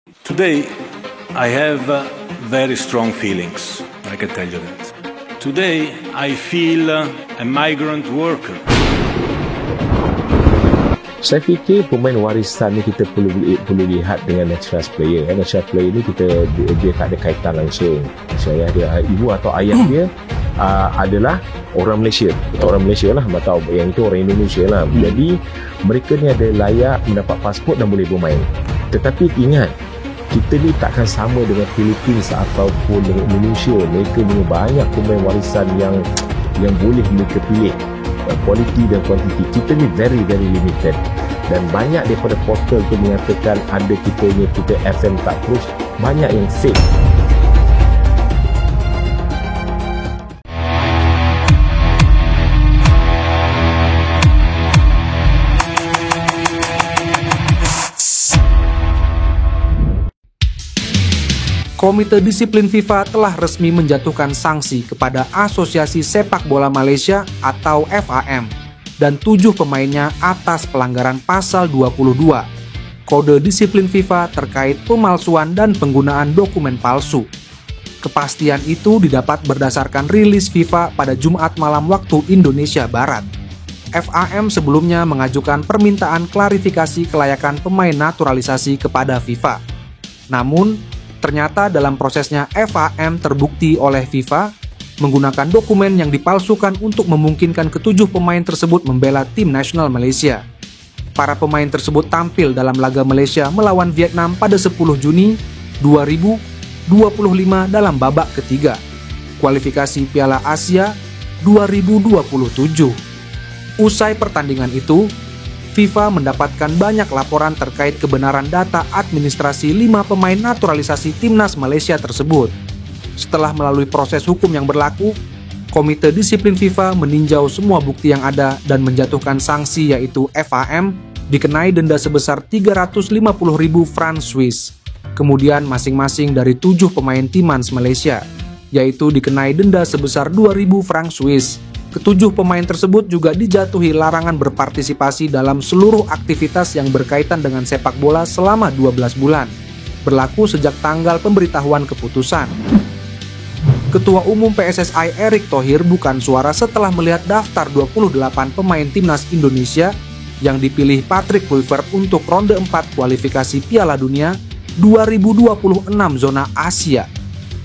Today, I have very strong feelings, I can tell you that. Today, I feel a migrant worker. Saya fikir pemain warisan ni kita perlu lihat dengan natural player. Natural player ni dia tak ada kaitan langsung. Saya ada ibu atau ayah dia adalah orang Malaysia. Orang Malaysia lah, atau yang itu orang Indonesia lah. Jadi mereka ni ada layak mendapat pasport dan boleh bermain. Tetapi ingat, kita ni takkan sama dengan Philippines ataupun dengan Indonesia. Mereka punya banyak pemain warisan yang boleh mereka pilih. Quality dan quantity kita ni very limited, dan banyak daripada portal tu mengatakan ada kita FM tak terus, banyak yang fake. Komite Disiplin FIFA telah resmi menjatuhkan sanksi kepada Asosiasi Sepak Bola Malaysia atau FAM dan 7 pemainnya atas pelanggaran pasal 22 Kode Disiplin FIFA terkait pemalsuan dan penggunaan dokumen palsu. Kepastian itu didapat berdasarkan rilis FIFA pada Jumat malam waktu Indonesia Barat. FAM sebelumnya mengajukan permintaan klarifikasi kelayakan pemain naturalisasi kepada FIFA. Namun, ternyata dalam prosesnya FAM terbukti oleh FIFA menggunakan dokumen yang dipalsukan untuk memungkinkan ketujuh pemain tersebut membela tim nasional Malaysia. Para pemain tersebut tampil dalam laga Malaysia melawan Vietnam pada 10 Juni 2025 dalam babak ketiga kualifikasi Piala Asia 2027. Usai pertandingan itu, FIFA mendapatkan banyak laporan terkait kebenaran data administrasi 5 pemain naturalisasi timnas Malaysia tersebut. Setelah melalui proses hukum yang berlaku, Komite Disiplin FIFA meninjau semua bukti yang ada dan menjatuhkan sanksi, yaitu FAM dikenai denda sebesar 350.000 franc Swiss. Kemudian masing-masing dari 7 pemain timnas Malaysia, yaitu dikenai denda sebesar 2.000 franc Swiss. Ketujuh pemain tersebut juga dijatuhi larangan berpartisipasi dalam seluruh aktivitas yang berkaitan dengan sepak bola selama 12 bulan, berlaku sejak tanggal pemberitahuan keputusan. Ketua Umum PSSI Erick Thohir bukan suara setelah melihat daftar 28 pemain timnas Indonesia yang dipilih Patrick Kluivert untuk ronde 4 kualifikasi Piala Dunia 2026 zona Asia.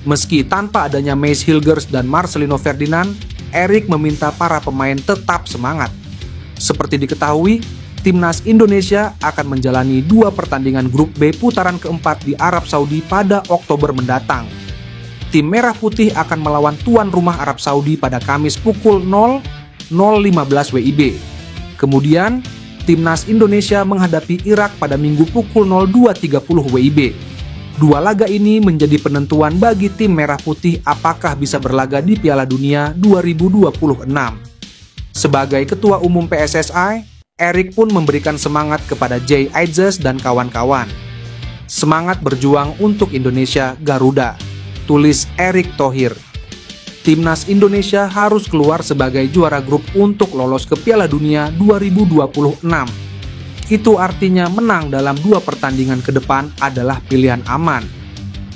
Meski tanpa adanya Mace Hilgers dan Marcelino Ferdinand, Erick meminta para pemain tetap semangat. Seperti diketahui, timnas Indonesia akan menjalani 2 pertandingan grup B putaran keempat di Arab Saudi pada Oktober mendatang. Tim Merah Putih akan melawan tuan rumah Arab Saudi pada Kamis pukul 00.15 WIB. Kemudian, timnas Indonesia menghadapi Irak pada Minggu pukul 02.30 WIB. 2 laga ini menjadi penentuan bagi tim Merah Putih apakah bisa berlaga di Piala Dunia 2026. Sebagai Ketua Umum PSSI, Erick pun memberikan semangat kepada Jay Aitzes dan kawan-kawan. Semangat berjuang untuk Indonesia Garuda, tulis Erick Thohir. Timnas Indonesia harus keluar sebagai juara grup untuk lolos ke Piala Dunia 2026. Itu artinya menang dalam 2 pertandingan ke depan adalah pilihan aman.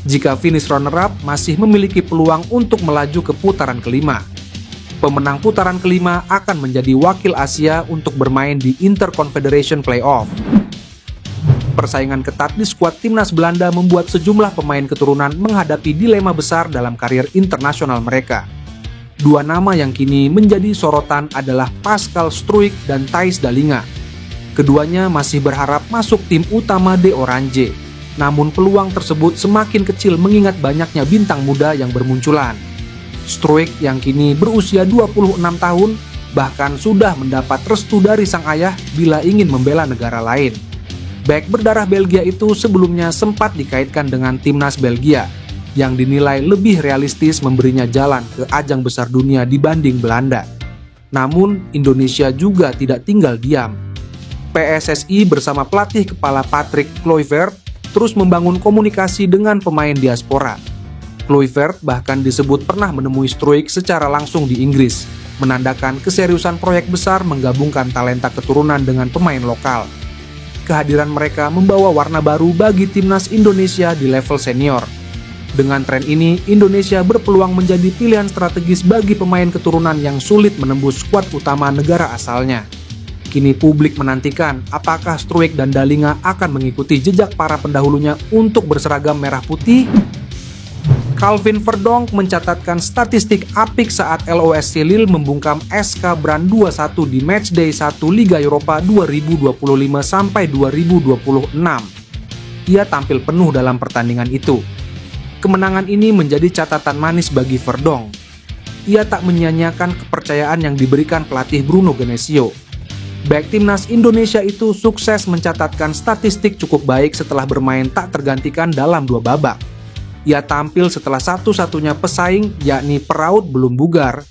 Jika finish runner-up masih memiliki peluang untuk melaju ke putaran kelima. Pemenang putaran kelima akan menjadi wakil Asia untuk bermain di Interconfederation Playoff. Persaingan ketat di skuad timnas Belanda membuat sejumlah pemain keturunan menghadapi dilema besar dalam karir internasional mereka. 2 nama yang kini menjadi sorotan adalah Pascal Struijk dan Thijs Dallinga. Keduanya masih berharap masuk tim utama De Oranje, namun peluang tersebut semakin kecil mengingat banyaknya bintang muda yang bermunculan. Struijk yang kini berusia 26 tahun bahkan sudah mendapat restu dari sang ayah bila ingin membela negara lain. Bek berdarah Belgia itu sebelumnya sempat dikaitkan dengan timnas Belgia yang dinilai lebih realistis memberinya jalan ke ajang besar dunia dibanding Belanda. Namun Indonesia juga tidak tinggal diam. PSSI bersama pelatih kepala Patrick Kluivert terus membangun komunikasi dengan pemain diaspora. Kluivert bahkan disebut pernah menemui Struijk secara langsung di Inggris, menandakan keseriusan proyek besar menggabungkan talenta keturunan dengan pemain lokal. kehadiran mereka membawa warna baru bagi timnas Indonesia di level senior. Dengan tren ini, Indonesia berpeluang menjadi pilihan strategis bagi pemain keturunan yang sulit menembus skuad utama negara asalnya. Kini publik menantikan apakah Struijk dan Dallinga akan mengikuti jejak para pendahulunya untuk berseragam merah putih. Calvin Verdonk mencatatkan statistik apik saat LOSC Lille membungkam SK Brand 2-1 di matchday 1 Liga Eropa 2025-2026. Ia tampil penuh dalam pertandingan itu. Kemenangan ini menjadi catatan manis bagi Verdonk. Ia tak menyia-nyiakan kepercayaan yang diberikan pelatih Bruno Genesio. Bek timnas Indonesia itu sukses mencatatkan statistik cukup baik setelah bermain tak tergantikan dalam 2 babak. Ia tampil setelah satu-satunya pesaing, yakni Peraut belum bugar.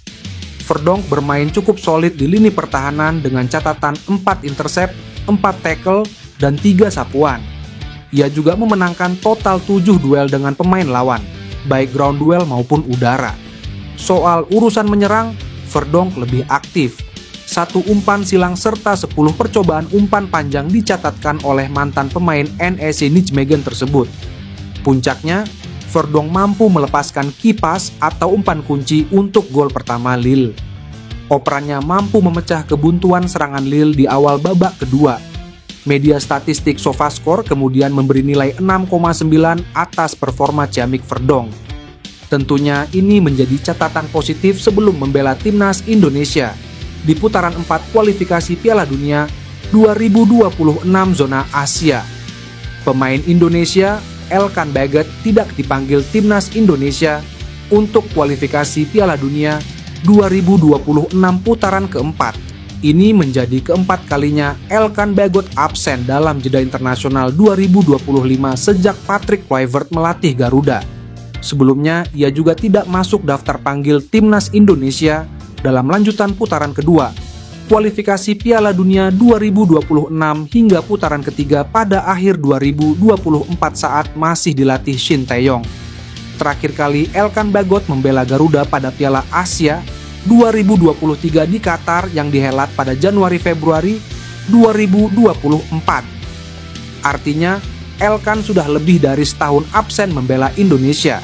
Verdonk bermain cukup solid di lini pertahanan dengan catatan 4 intercept, 4 tackle, dan 3 sapuan. Ia juga memenangkan total 7 duel dengan pemain lawan, baik ground duel maupun udara. Soal urusan menyerang, Verdonk lebih aktif. 1 umpan silang serta 10 percobaan umpan panjang dicatatkan oleh mantan pemain NEC Nijmegen tersebut. Puncaknya, Verdonk mampu melepaskan kipas atau umpan kunci untuk gol pertama Lille. Operannya mampu memecah kebuntuan serangan Lille di awal babak kedua. Media statistik SofaScore kemudian memberi nilai 6,9 atas performa ciamik Verdonk. Tentunya ini menjadi catatan positif sebelum membela timnas Indonesia di putaran 4 kualifikasi Piala Dunia 2026 zona Asia. Pemain Indonesia, Elkan Baggett, tidak dipanggil timnas Indonesia untuk kualifikasi Piala Dunia 2026 putaran keempat. Ini menjadi keempat kalinya Elkan Baggett absen dalam jeda internasional 2025 sejak Patrick Kluivert melatih Garuda. Sebelumnya, ia juga tidak masuk daftar panggil timnas Indonesia dalam lanjutan putaran kedua, kualifikasi Piala Dunia 2026 hingga putaran ketiga pada akhir 2024 saat masih dilatih Shin Tae-yong. Terakhir kali Elkan Baggett membela Garuda pada Piala Asia 2023 di Qatar yang dihelat pada Januari-Februari 2024. Artinya, Elkan sudah lebih dari setahun absen membela Indonesia.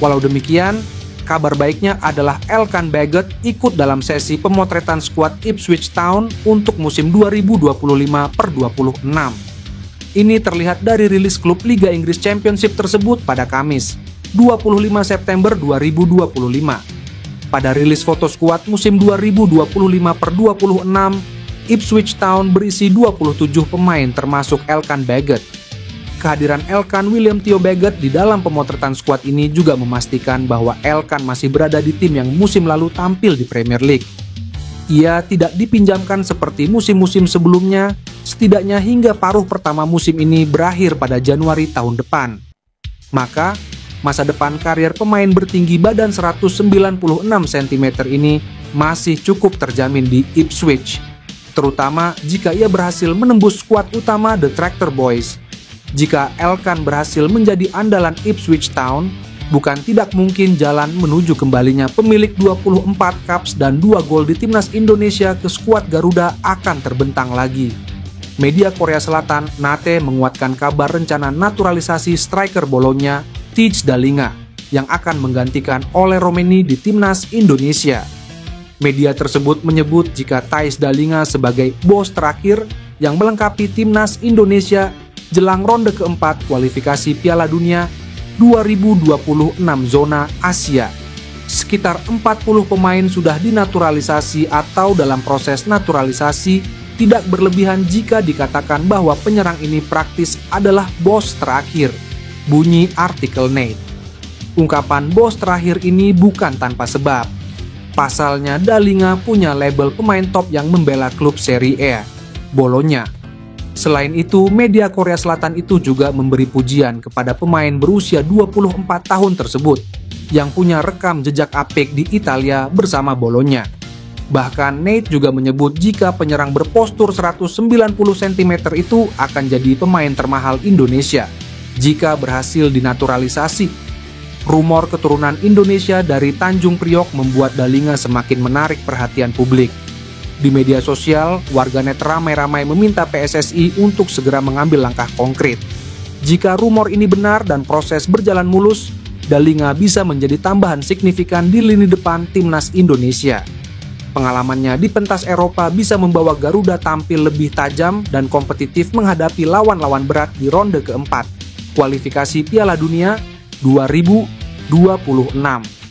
Walau demikian, kabar baiknya adalah Elkan Baggett ikut dalam sesi pemotretan skuad Ipswich Town untuk musim 2025/26. Ini terlihat dari rilis klub Liga Inggris Championship tersebut pada Kamis, 25 September 2025. Pada rilis foto skuad musim 2025/26, Ipswich Town berisi 27 pemain termasuk Elkan Baggett. Kehadiran Elkan William Theo Baggett di dalam pemotretan skuad ini juga memastikan bahwa Elkan masih berada di tim yang musim lalu tampil di Premier League. Ia tidak dipinjamkan seperti musim-musim sebelumnya, setidaknya hingga paruh pertama musim ini berakhir pada Januari tahun depan. Maka, masa depan karier pemain bertinggi badan 196 cm ini masih cukup terjamin di Ipswich, terutama jika ia berhasil menembus skuad utama The Tractor Boys. Jika Elkan berhasil menjadi andalan Ipswich Town, bukan tidak mungkin jalan menuju kembalinya pemilik 24 caps dan 2 gol di timnas Indonesia ke skuad Garuda akan terbentang lagi. Media Korea Selatan NATE menguatkan kabar rencana naturalisasi striker Bologna Thijs Dallinga yang akan menggantikan Ole Romeni di timnas Indonesia. Media tersebut menyebut jika Thijs Dallinga sebagai bos terakhir yang melengkapi timnas Indonesia jelang ronde keempat kualifikasi Piala Dunia 2026 zona Asia. Sekitar 40 pemain sudah dinaturalisasi atau dalam proses naturalisasi, tidak berlebihan jika dikatakan bahwa penyerang ini praktis adalah bos terakhir, bunyi artikel Nate. Ungkapan bos terakhir ini bukan tanpa sebab. Pasalnya Dallinga punya label pemain top yang membela klub Serie A, Bologna. Selain itu, media Korea Selatan itu juga memberi pujian kepada pemain berusia 24 tahun tersebut yang punya rekam jejak apik di Italia bersama Bologna. Bahkan Nate juga menyebut jika penyerang berpostur 190 cm itu akan jadi pemain termahal Indonesia jika berhasil dinaturalisasi. Rumor keturunan Indonesia dari Tanjung Priok membuat Dallinga semakin menarik perhatian publik. Di media sosial, warganet ramai-ramai meminta PSSI untuk segera mengambil langkah konkret. Jika rumor ini benar dan proses berjalan mulus, Dalinga bisa menjadi tambahan signifikan di lini depan timnas Indonesia. Pengalamannya di pentas Eropa bisa membawa Garuda tampil lebih tajam dan kompetitif menghadapi lawan-lawan berat di ronde keempat, kualifikasi Piala Dunia 2026.